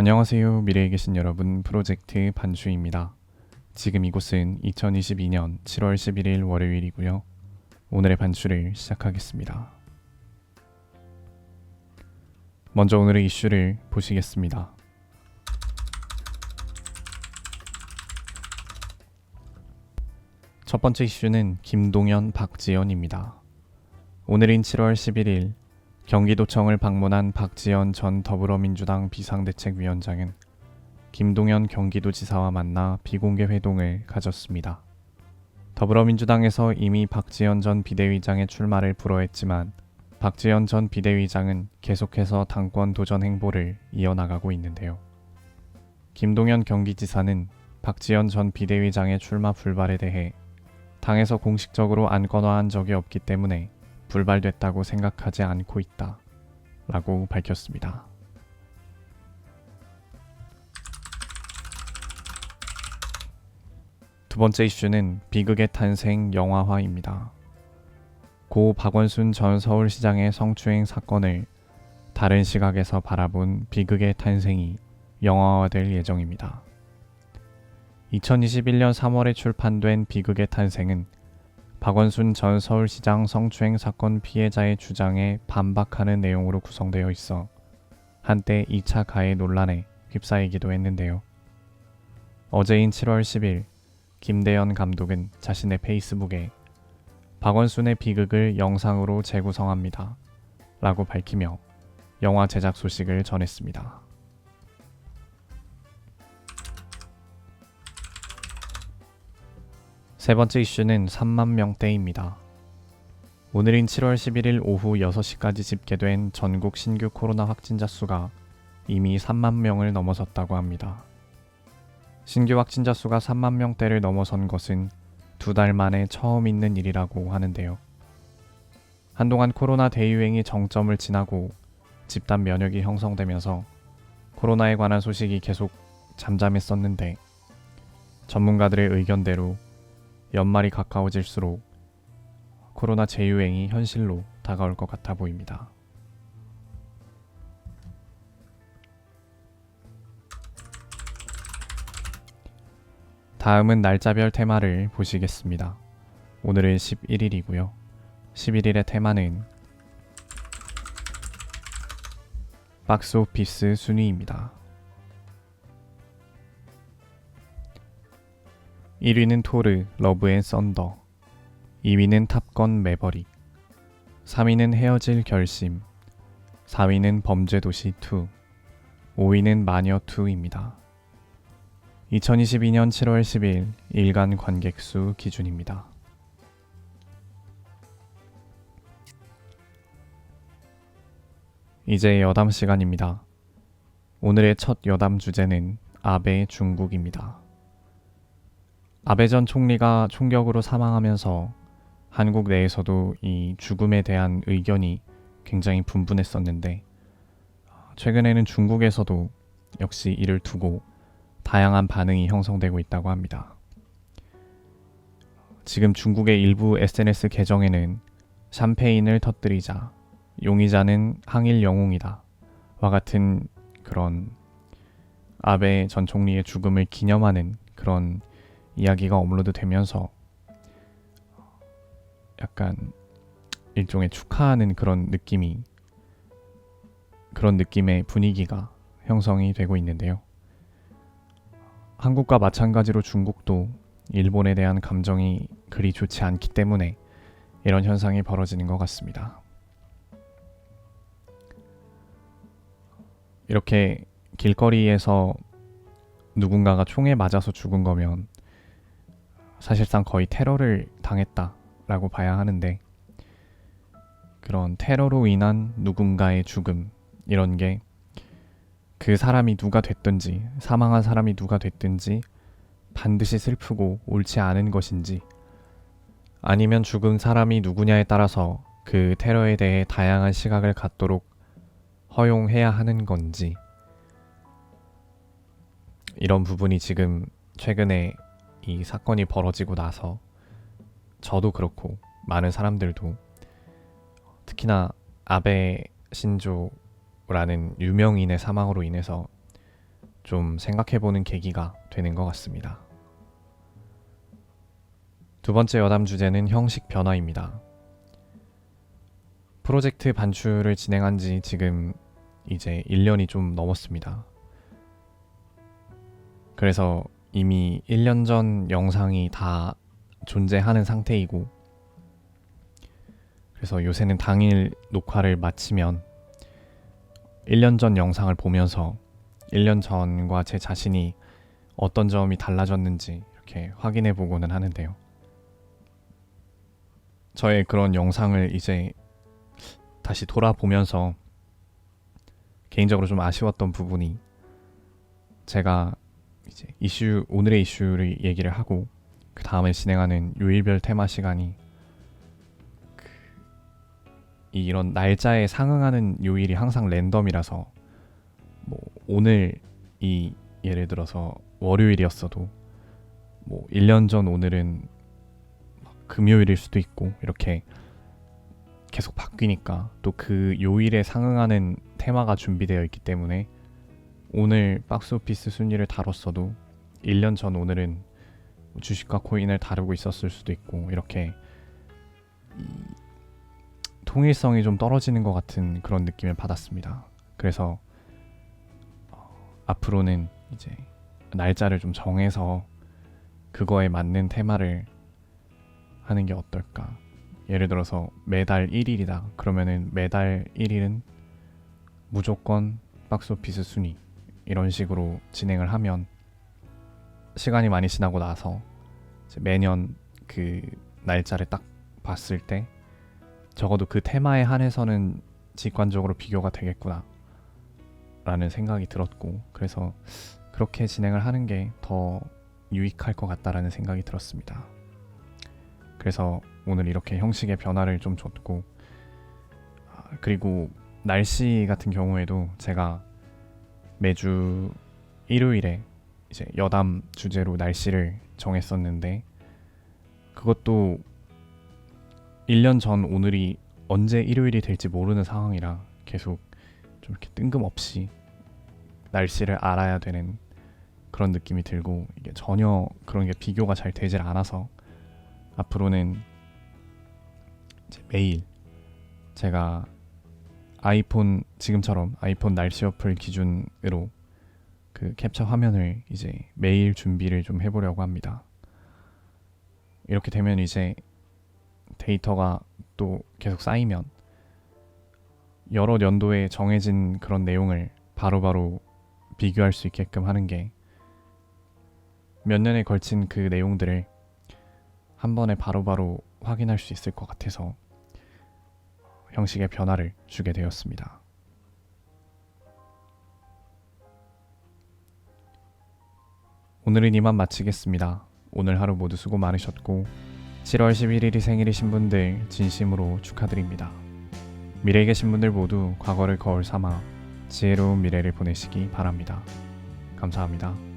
안녕하세요. 미래에 계신 여러분, 프로젝트 반주입니다. 지금 이곳은 2022년 7월 11일 월요일이고요. 오늘의 반주를 시작하겠습니다. 먼저 오늘의 이슈를 보시겠습니다. 첫 번째 이슈는 김동연, 박지원입니다. 오늘인 7월 11일 경기도청을 방문한 박지원 전 더불어민주당 비상대책위원장은 김동연 경기도지사와 만나 비공개 회동을 가졌습니다. 더불어민주당에서 이미 박지원 전 비대위장의 출마를 불허했지만 박지원 전 비대위장은 계속해서 당권 도전 행보를 이어나가고 있는데요. 김동연 경기지사는 박지원 전 비대위장의 출마 불발에 대해 당에서 공식적으로 안건화한 적이 없기 때문에 불발됐다고 생각하지 않고 있다 라고 밝혔습니다. 두 번째 이슈는 비극의 탄생 영화화입니다. 고 박원순 전 서울시장의 성추행 사건을 다른 시각에서 바라본 비극의 탄생이 영화화될 예정입니다. 2021년 3월에 출판된 비극의 탄생은 박원순 전 서울시장 성추행 사건 피해자의 주장에 반박하는 내용으로 구성되어 있어 한때 2차 가해 논란에 휩싸이기도 했는데요. 어제인 7월 10일 김대연 감독은 자신의 페이스북에 박원순의 비극을 영상으로 재구성합니다 라고 밝히며 영화 제작 소식을 전했습니다. 세 번째 이슈는 3만 명대입니다. 오늘인 7월 11일 오후 6시까지 집계된 전국 신규 코로나 확진자 수가 이미 3만 명을 넘어섰다고 합니다. 신규 확진자 수가 3만 명대를 넘어선 것은 2달 만에 처음 있는 일이라고 하는데요. 한동안 코로나 대유행이 정점을 지나고 집단 면역이 형성되면서 코로나에 관한 소식이 계속 잠잠했었는데 전문가들의 의견대로 연말이 가까워질수록 코로나 재유행이 현실로 다가올 것 같아 보입니다. 다음은 날짜별 테마를 보시겠습니다. 오늘은 11일이고요. 11일의 테마는 박스오피스 순위입니다. 1위는 토르, 러브 앤 썬더, 2위는 탑건 매버릭, 3위는 헤어질 결심, 4위는 범죄도시 2, 5위는 마녀 2입니다. 2022년 7월 10일 일간 관객수 기준입니다. 이제 여담 시간입니다. 오늘의 첫 여담 주제는 아베 중국입니다. 아베 전 총리가 총격으로 사망하면서 한국 내에서도 이 죽음에 대한 의견이 굉장히 분분했었는데 최근에는 중국에서도 역시 이를 두고 다양한 반응이 형성되고 있다고 합니다. 지금 중국의 일부 SNS 계정에는 샴페인을 터뜨리자, 용의자는 항일 영웅이다 와 같은 그런 아베 전 총리의 죽음을 기념하는 그런 이야기가 업로드 되면서 약간 일종의 축하하는 그런 느낌의 분위기가 형성이 되고 있는데요. 한국과 마찬가지로 중국도 일본에 대한 감정이 그리 좋지 않기 때문에 이런 현상이 벌어지는 것 같습니다. 이렇게 길거리에서 누군가가 총에 맞아서 죽은 거면 사실상 거의 테러를 당했다라고 봐야 하는데 그런 테러로 인한 누군가의 죽음 이런 게 그 사람이 누가 됐든지 사망한 사람이 누가 됐든지 반드시 슬프고 옳지 않은 것인지 아니면 죽은 사람이 누구냐에 따라서 그 테러에 대해 다양한 시각을 갖도록 허용해야 하는 건지 이런 부분이 지금 최근에 이 사건이 벌어지고 나서 저도 그렇고 많은 사람들도 특히나 아베 신조라는 유명인의 사망으로 인해서 좀 생각해보는 계기가 되는 것 같습니다. 두 번째 여담 주제는 형식 변화입니다. 프로젝트 반출을 진행한 지 지금 이제 1년이 좀 넘었습니다. 그래서 이미 1년 전 영상이 다 존재하는 상태이고, 그래서 요새는 당일 녹화를 마치면 1년 전 영상을 보면서 1년 전과 제 자신이 어떤 점이 달라졌는지 이렇게 확인해 보고는 하는데요. 저의 그런 영상을 이제 다시 돌아보면서 개인적으로 좀 아쉬웠던 부분이, 제가 이제 오늘의 이슈를 얘기를 하고 그 다음에 진행하는 요일별 테마 시간이 이런 날짜에 상응하는 요일이 항상 랜덤이라서, 뭐 오늘이 예를 들어서 월요일이었어도 뭐 1년 전 오늘은 금요일일 수도 있고 이렇게 계속 바뀌니까, 또 그 요일에 상응하는 테마가 준비되어 있기 때문에 오늘 박스오피스 순위를 다뤘어도 1년 전 오늘은 주식과 코인을 다루고 있었을 수도 있고, 이렇게 통일성이 좀 떨어지는 것 같은 그런 느낌을 받았습니다. 그래서 앞으로는 이제 날짜를 좀 정해서 그거에 맞는 테마를 하는 게 어떨까. 예를 들어서 매달 1일이다. 그러면은 매달 1일은 무조건 박스오피스 순위, 이런 식으로 진행을 하면 시간이 많이 지나고 나서 매년 그 날짜를 딱 봤을 때 적어도 그 테마에 한해서는 직관적으로 비교가 되겠구나 라는 생각이 들었고, 그래서 그렇게 진행을 하는 게 더 유익할 것 같다라는 생각이 들었습니다. 그래서 오늘 이렇게 형식의 변화를 좀 줬고, 그리고 날씨 같은 경우에도 제가 매주 일요일에 이제 여담 주제로 날씨를 정했었는데, 그것도 1년 전 오늘이 언제 일요일이 될지 모르는 상황이라 계속 좀 이렇게 뜬금없이 날씨를 알아야 되는 그런 느낌이 들고, 이게 전혀 그런 게 비교가 잘 되질 않아서 앞으로는 이제 매일 제가 아이폰, 지금처럼 아이폰 날씨 어플 기준으로 그 캡처 화면을 이제 매일 준비를 좀 해보려고 합니다. 이렇게 되면 이제 데이터가 또 계속 쌓이면 여러 연도에 정해진 그런 내용을 바로바로 비교할 수 있게끔 하는 게, 몇 년에 걸친 그 내용들을 한 번에 바로바로 확인할 수 있을 것 같아서 형식의 변화를 주게 되었습니다. 오늘은 이만 마치겠습니다. 오늘 하루 모두 수고 많으셨고 7월 11일이 생일이신 분들 진심으로 축하드립니다. 미래에 계신 분들 모두 과거를 거울 삼아 지혜로운 미래를 보내시기 바랍니다. 감사합니다.